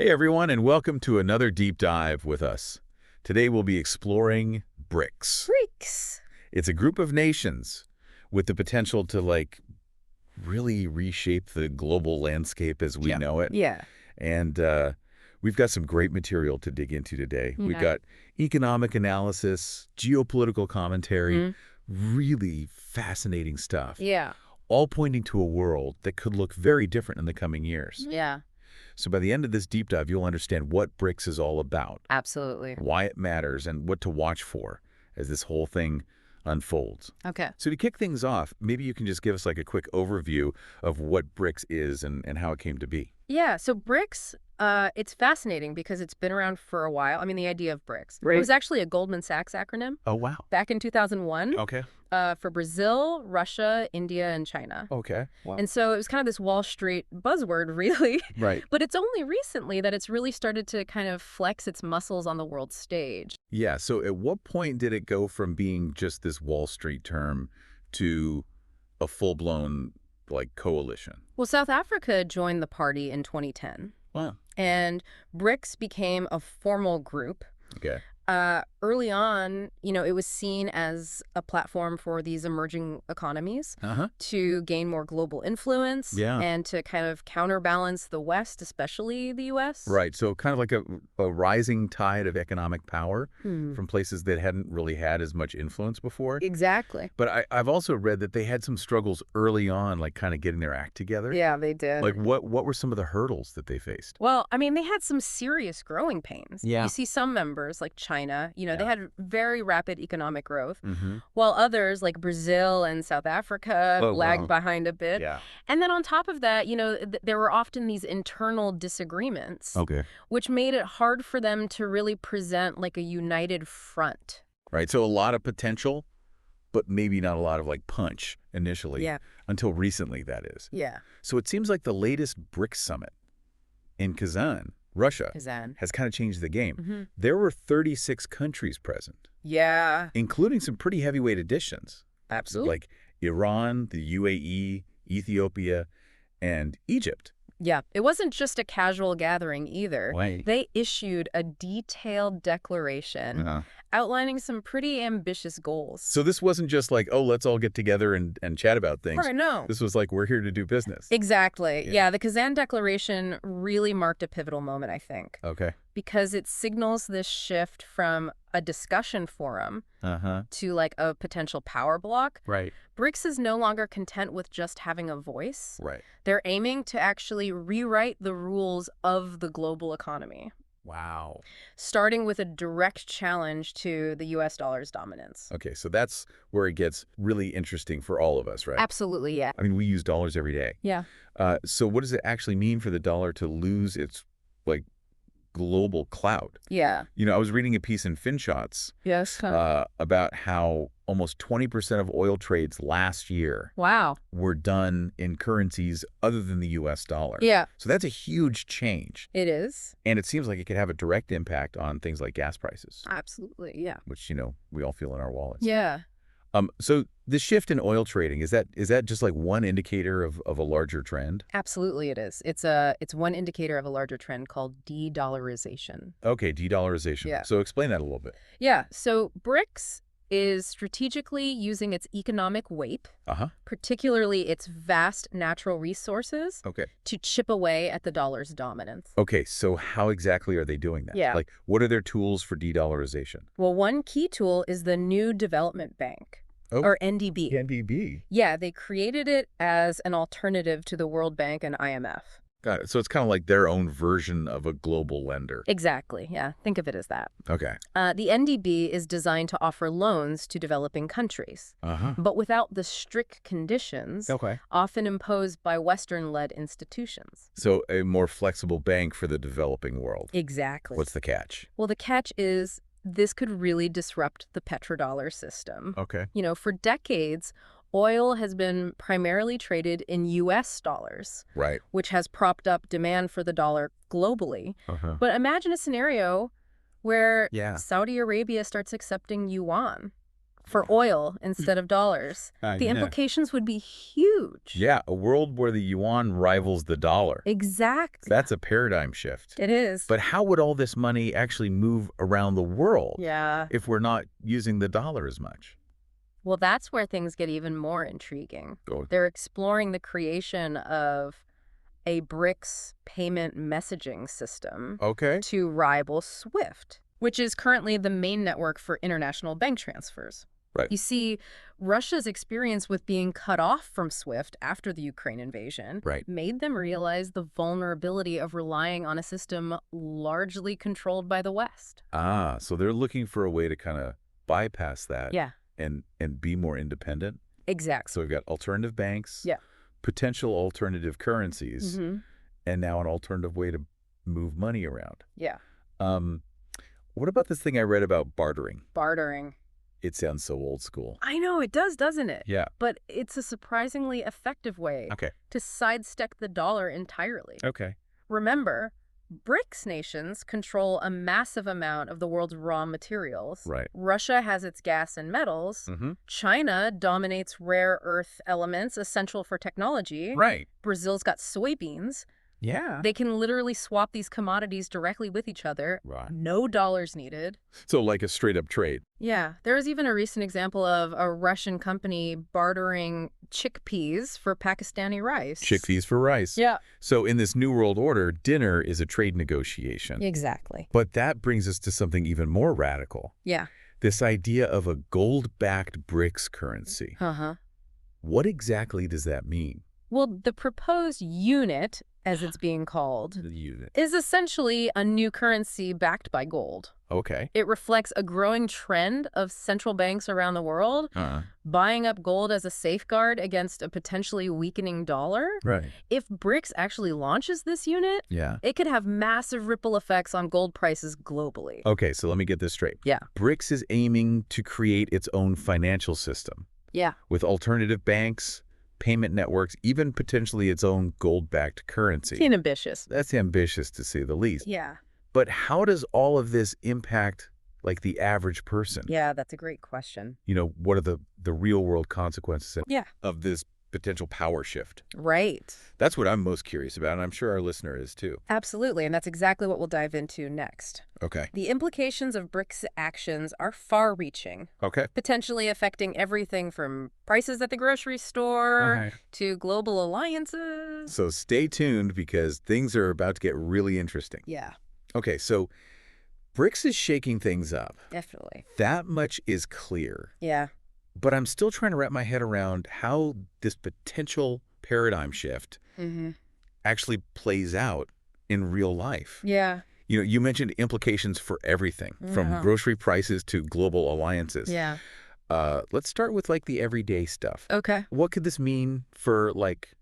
Hey everyone, and welcome to another deep dive with us. Today we'll be exploring BRICS. BRICS. It's a group of nations with the potential to really reshape the global landscape as we know it. Yeah. And we've got some great material to dig into today. Yeah. We've got economic analysis, geopolitical commentary, really fascinating stuff. Yeah. All pointing to a world that could look very different in the coming years. Yeah. So by the end of this deep dive, you'll understand what BRICS is all about, Absolutely. why it matters, and what to watch for as this whole thing unfolds. Okay. So to kick things off, maybe you can just give us a quick overview of what BRICS is and how it came to be. Yeah. So BRICS, it's fascinating because it's been around for a while. I mean, the idea of BRICS. Right. It was actually a Goldman Sachs acronym Oh, wow. back in 2001 Okay. for Brazil, Russia, India, and China. Okay. Wow. And so it was kind of this Wall Street buzzword, really. Right. But it's only recently that it's really started to kind of flex its muscles on the world stage. Yeah. So at what point did it go from being just this Wall Street term to a full-blown coalition? Well, South Africa joined the party in 2010. Wow. And BRICS became a formal group. Okay. Early on, it was seen as a platform for these emerging economies to gain more global influence and to kind of counterbalance the West, especially the U.S. Right. So kind of like a rising tide of economic power from places that hadn't really had as much influence before. Exactly. But I've also read that they had some struggles early on, kind of getting their act together. Yeah, they did. What were some of the hurdles that they faced? Well, I mean, they had some serious growing pains. Yeah. You see some members, like China, they had very rapid economic growth, Mm-hmm. while others, like Brazil and South Africa, lagged behind a bit. Yeah. And then on top of that, there were often these internal disagreements, Okay. which made it hard for them to really present a united front. Right. So a lot of potential, but maybe not a lot of punch initially. Yeah. Until recently, that is. Yeah. So it seems like the latest BRICS summit in Kazan, Russia, Kazan. has kind of changed the game. Mm-hmm. There were 36 countries present, Yeah. including some pretty heavyweight additions. Absolutely. Like Iran, the UAE, Ethiopia, and Egypt. Yeah. It wasn't just a casual gathering either. Right. They issued a detailed declaration outlining some pretty ambitious goals. So this wasn't just let's all get together and chat about things. Right, no. This was we're here to do business. Exactly. Yeah, the Kazan Declaration really marked a pivotal moment, I think. Okay. Because it signals this shift from a discussion forum to a potential power block. Right. BRICS is no longer content with just having a voice. Right. They're aiming to actually rewrite the rules of the global economy, Wow. starting with a direct challenge to the U.S. dollar's dominance. Okay, so that's where it gets really interesting for all of us, right? Absolutely, yeah. I mean, we use dollars every day. Yeah. So what does it actually mean for the dollar to lose its global clout? Yeah. I was reading a piece in FinShots Yes. about how almost 20% of oil trades last year Wow. were done in currencies other than the U.S. dollar. Yeah, So that's a huge change. it is. And it seems like it could have a direct impact on things like gas prices, Absolutely, yeah. which, we all feel in our wallets. Yeah. So the shift in oil trading, is that just one indicator of a larger trend? Absolutely, it is. It's one indicator of a larger trend called de-dollarization. Okay, de-dollarization. Yeah. So explain that a little bit. Yeah. So BRICS is strategically using its economic weight, particularly its vast natural resources, Okay. to chip away at the dollar's dominance. Okay, so how exactly are they doing that? Yeah. What are their tools for de-dollarization? Well, one key tool is the New Development Bank, or NDB. NBB. Yeah, they created it as an alternative to the World Bank and IMF. Got it. So it's kind of like their own version of a global lender. Exactly, yeah. Think of it as that. Okay. The NDB is designed to offer loans to developing countries, but without the strict conditions often imposed by Western-led institutions. So a more flexible bank for the developing world. Exactly. What's the catch? Well, the catch is this could really disrupt the petrodollar system. Okay. For decades, oil has been primarily traded in U.S. dollars, Right. which has propped up demand for the dollar globally. But imagine a scenario where Saudi Arabia starts accepting yuan. for oil instead of dollars. The implications would be huge. Yeah, a world where the yuan rivals the dollar. Exactly. That's a paradigm shift. It is. But how would all this money actually move around the world if we're not using the dollar as much? Well, that's where things get even more intriguing. They're exploring the creation of a BRICS payment messaging system to rival SWIFT, which is currently the main network for international bank transfers. Right. You see, Russia's experience with being cut off from SWIFT after the Ukraine invasion made them realize the vulnerability of relying on a system largely controlled by the West. Ah, so they're looking for a way to kind of bypass that and be more independent? Exactly. So we've got alternative banks, potential alternative currencies, and now an alternative way to move money around. Yeah. What about this thing I read about bartering? Bartering. It sounds so old school. I know, it does, doesn't it? Yeah. But it's a surprisingly effective way to sidestep the dollar entirely. Remember, BRICS nations control a massive amount of the world's raw materials. Russia has its gas and metals. China dominates rare earth elements essential for technology. Brazil's got soybeans. They can literally swap these commodities directly with each other. No dollars needed. So like a straight-up trade. Yeah. There was even a recent example of a Russian company bartering chickpeas for Pakistani rice. Chickpeas for rice. Yeah. So in this new world order, dinner is a trade negotiation. Exactly. But that brings us to something even more radical. Yeah. This idea of a gold-backed BRICS currency. What exactly does that mean? Well, the proposed unit, as it's being called, is essentially a new currency backed by gold. It reflects a growing trend of central banks around the world buying up gold as a safeguard against a potentially weakening dollar. If BRICS actually launches this unit, it could have massive ripple effects on gold prices globally. Okay, so let me get this straight. BRICS is aiming to create its own financial system. With alternative banks, payment networks, even potentially its own gold-backed currency. It's ambitious. That's ambitious, to say the least. But how does all of this impact, like, the average person? Yeah, that's a great question. You know, what are the real-world consequences of this potential power shift? That's what I'm most curious about, and I'm sure our listener is too. Absolutely, and that's exactly what we'll dive into next. The implications of BRICS actions are far-reaching. Potentially affecting everything from prices at the grocery store to global alliances. So stay tuned because things are about to get really interesting. Okay, so BRICS is shaking things up. Definitely. That much is clear. But I'm still trying to wrap my head around how this potential paradigm shift actually plays out in real life. You know, you mentioned implications for everything, from grocery prices to global alliances. Let's start with, like, the everyday stuff. What could this mean for, like,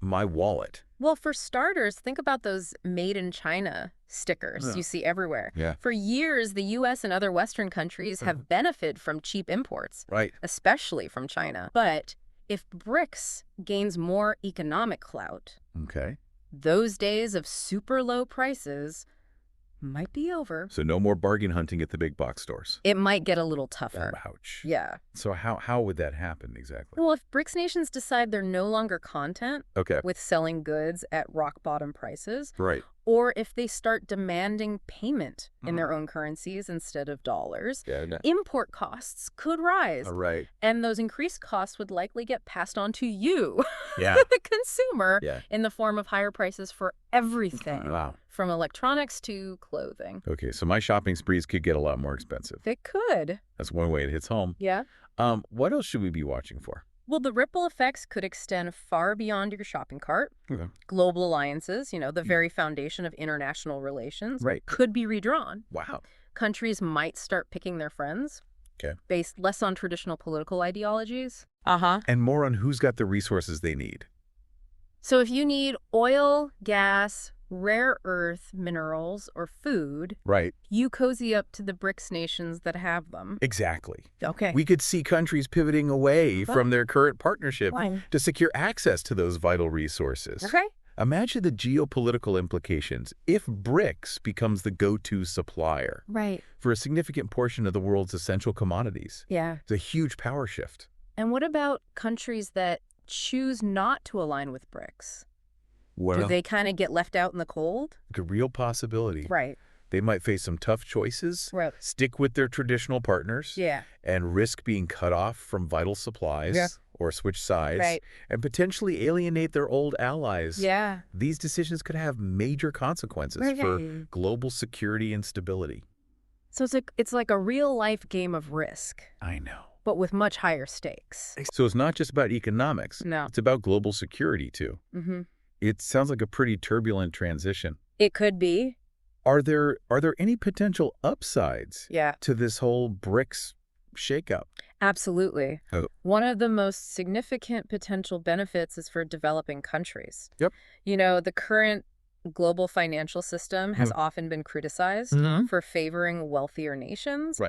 my wallet? Well, for starters, think about those Made in China stickers you see everywhere. For years, the U.S. and other Western countries have benefited from cheap imports, especially from China. But if BRICS gains more economic clout, those days of super low prices might be over. So no more bargain hunting at the big box stores. It might get a little tougher. Ouch. So how would that happen exactly? Well, if BRICS nations decide they're no longer content with selling goods at rock bottom prices, or if they start demanding payment in their own currencies instead of dollars, import costs could rise. And those increased costs would likely get passed on to you, the consumer, in the form of higher prices for everything, from electronics to clothing. Okay, so my shopping sprees could get a lot more expensive. They could. That's one way it hits home. What else should we be watching for? Well, the ripple effects could extend far beyond your shopping cart. Global alliances, you know, the very foundation of international relations, could be redrawn. Countries might start picking their friends, based less on traditional political ideologies. And more on who's got the resources they need. So if you need oil, gas, rare earth minerals, or food, you cozy up to the BRICS nations that have them. Exactly. We could see countries pivoting away from their current partnership to secure access to those vital resources. Imagine the geopolitical implications if BRICS becomes the go-to supplier for a significant portion of the world's essential commodities. Yeah. It's a huge power shift. And what about countries that choose not to align with BRICS? Well, do they kind of get left out in the cold? A real possibility. Right. They might face some tough choices, stick with their traditional partners, and risk being cut off from vital supplies or switch sides, and potentially alienate their old allies. Yeah. These decisions could have major consequences for global security and stability. So it's like a real-life game of Risk. I know. But with much higher stakes. So it's not just about economics. No. It's about global security, too. It sounds like a pretty turbulent transition. It could be. Are there any potential upsides to this whole BRICS shakeup? Absolutely. One of the most significant potential benefits is for developing countries. You know, the current global financial system has often been criticized for favoring wealthier nations.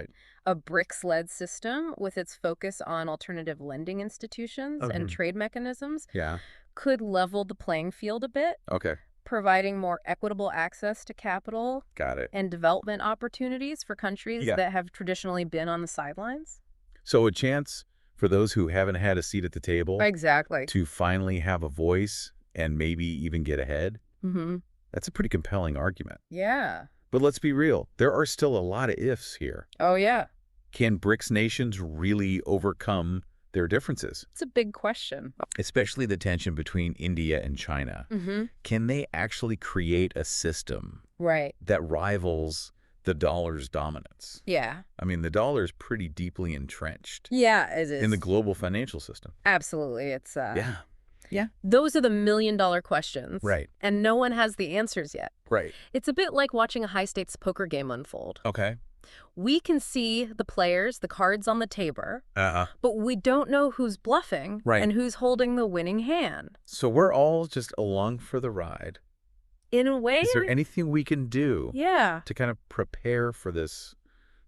A BRICS-led system with its focus on alternative lending institutions and trade mechanisms could level the playing field a bit. Providing more equitable access to capital and development opportunities for countries that have traditionally been on the sidelines. So a chance for those who haven't had a seat at the table to finally have a voice and maybe even get ahead. That's a pretty compelling argument. But let's be real. There are still a lot of ifs here. Can BRICS nations really overcome their differences? It's a big question. Especially the tension between India and China. Can they actually create a system that rivals the dollar's dominance? I mean, the dollar is pretty deeply entrenched. It is. In the global financial system. Absolutely. It's those are the million-dollar questions. And no one has the answers yet. It's a bit like watching a high-stakes poker game unfold. We can see the players, the cards on the table, but we don't know who's bluffing and who's holding the winning hand. So we're all just along for the ride. In a way. Is there anything we can do to kind of prepare for this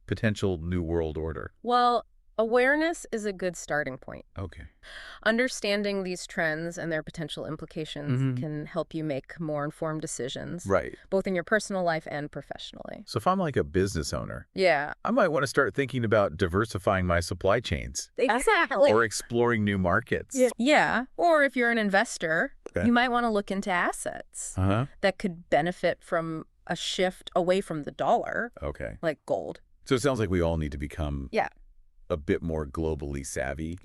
potential new world order? Well, awareness is a good starting point. Okay. Understanding these trends and their potential implications can help you make more informed decisions. Both in your personal life and professionally. So if I'm like a business owner, I might want to start thinking about diversifying my supply chains. Exactly. Or exploring new markets. Or if you're an investor, you might want to look into assets that could benefit from a shift away from the dollar. Like gold. So it sounds like we all need to become a bit more globally savvy.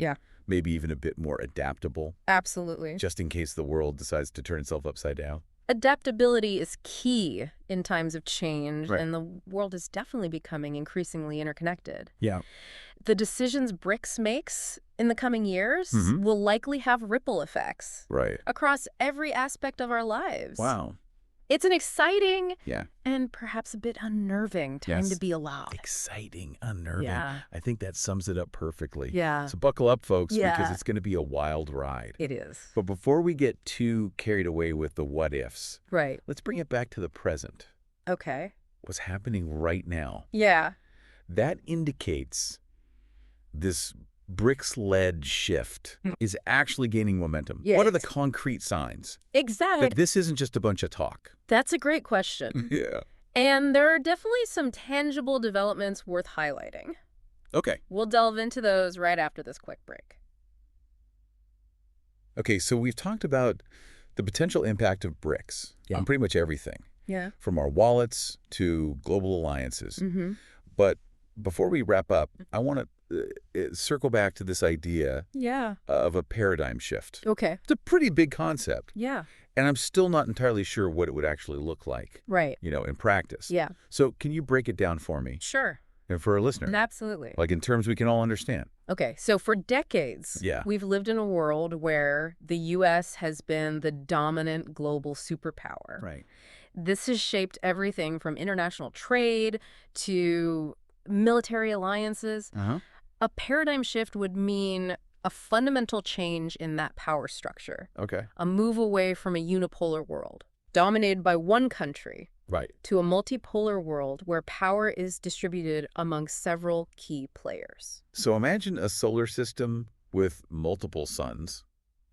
Maybe even a bit more adaptable. Absolutely. Just in case the world decides to turn itself upside down. Adaptability is key in times of change, and the world is definitely becoming increasingly interconnected. The decisions BRICS makes in the coming years will likely have ripple effects across every aspect of our lives. Wow. It's an exciting and perhaps a bit unnerving time to be alive. Exciting, unnerving. I think that sums it up perfectly. So buckle up, folks, because it's going to be a wild ride. It is. But before we get too carried away with the what ifs, let's bring it back to the present. What's happening right now. That indicates this BRICS-led shift is actually gaining momentum. What are the concrete signs? That this isn't just a bunch of talk. That's a great question. And there are definitely some tangible developments worth highlighting. We'll delve into those right after this quick break. So we've talked about the potential impact of BRICS on pretty much everything. From our wallets to global alliances. But before we wrap up, I want to circle back to this idea of a paradigm shift. It's a pretty big concept. And I'm still not entirely sure what it would actually look like. In practice. So can you break it down for me? Sure. And for our listeners. Absolutely. Like in terms we can all understand. So for decades, we've lived in a world where the U.S. has been the dominant global superpower. This has shaped everything from international trade to military alliances. A paradigm shift would mean a fundamental change in that power structure. A move away from a unipolar world, dominated by one country, to a multipolar world where power is distributed among several key players. So imagine a solar system with multiple suns,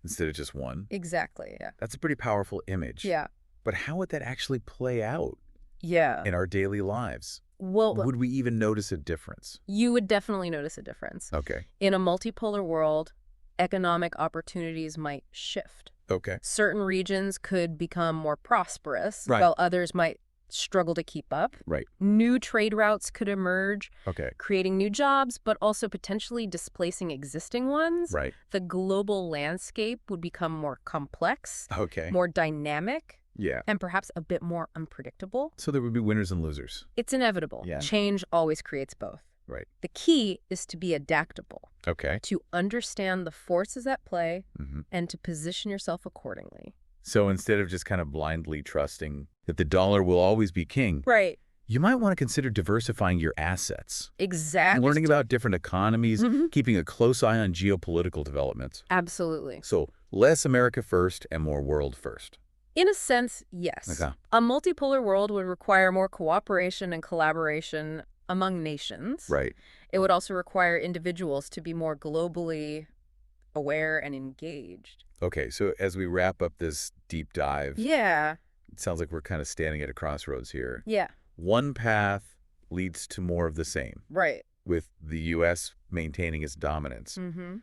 instead of just one. Exactly, yeah. That's a pretty powerful image. Yeah. But how would that actually play out in our daily lives? Well, would we even notice a difference? You would definitely notice a difference. Okay. In a multipolar world, economic opportunities might shift. Okay. Certain regions could become more prosperous, right. while others might struggle to keep up. Right. New trade routes could emerge, okay. creating new jobs, but also potentially displacing existing ones. Right. The global landscape would become more complex, more dynamic, and perhaps a bit more unpredictable. So there would be winners and losers. It's inevitable. Yeah. Change always creates both. Right. The key is to be adaptable. Okay. To understand the forces at play and to position yourself accordingly. So instead of just kind of blindly trusting that the dollar will always be king, right, you might want to consider diversifying your assets. Exactly. Learning about different economies, keeping a close eye on geopolitical developments. Absolutely. So less America first and more world first. In a sense, yes. Okay. A multipolar world would require more cooperation and collaboration among nations. Right. It would also require individuals to be more globally aware and engaged. Okay, so as we wrap up this deep dive, it sounds like we're kind of standing at a crossroads here. Yeah. One path leads to more of the same. Right. With the U.S. maintaining its dominance.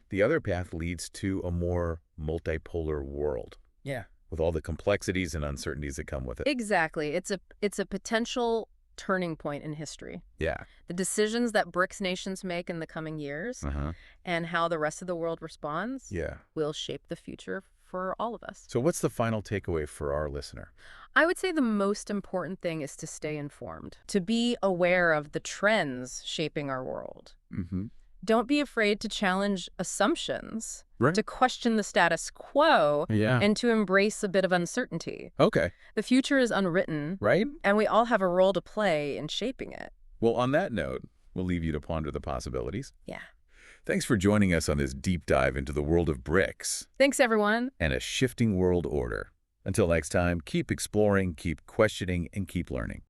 The other path leads to a more multipolar world. Yeah. With all the complexities and uncertainties that come with it. Exactly. It's a potential turning point in history. Yeah. The decisions that BRICS nations make in the coming years and how the rest of the world responds will shape the future for all of us. So what's the final takeaway for our listener? I would say the most important thing is to stay informed, to be aware of the trends shaping our world. Don't be afraid to challenge assumptions, to question the status quo, and to embrace a bit of uncertainty. Okay. The future is unwritten, and we all have a role to play in shaping it. Well, on that note, we'll leave you to ponder the possibilities. Yeah. Thanks for joining us on this deep dive into the world of BRICS. Thanks, everyone. And a shifting world order. Until next time, keep exploring, keep questioning, and keep learning.